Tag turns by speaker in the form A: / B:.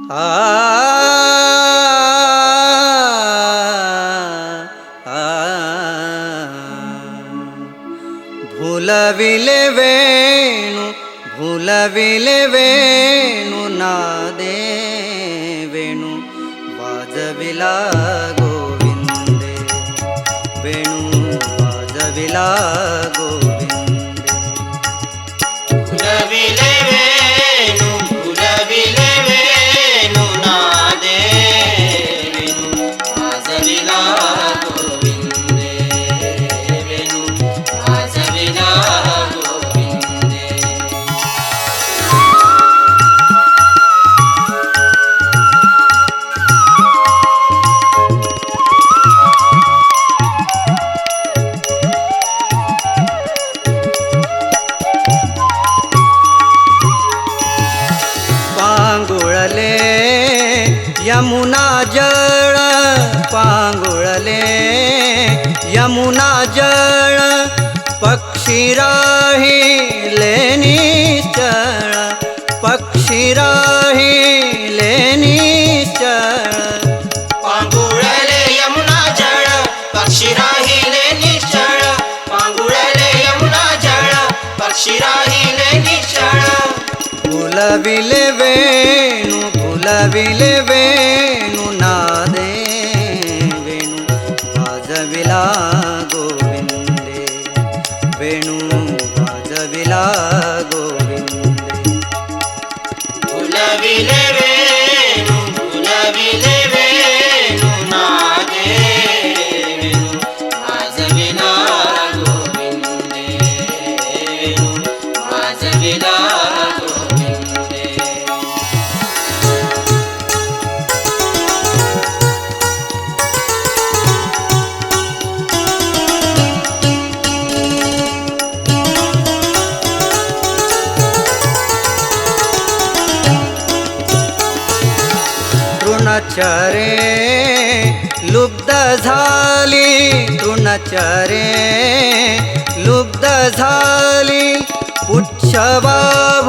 A: आ आ भूलविले वेणु नादे वेणु वाजविला गोविंदे वेणु वाजविला गोविंदे
B: भूलविले वेणु नादे वेणु वाजविला गोविंदे वेणु वाजविला गोविंदे
A: पांगुळले यमुना जळ पांगुळले यमुना जळ पक्षी राहिले निश्चळ पक्षी राहिले निश्चळ
B: पांगुळले यमुना जळ पक्षी राहिले निश्चळ पांगुळले यमुना जळ पक्षी राहिले निश्चळ
A: भूलविले वेणु नादे वेणु वाजविला गोविंदे वेणु वाजविला गोविंदे
B: भूलविले वेणु नादे वेणु वाजविला गोविंदे वेणु वाजविला गोविंदे
A: तृणचरे लुब्ध झाली तृणचरे लुब्ध झाली पुच्छवाहू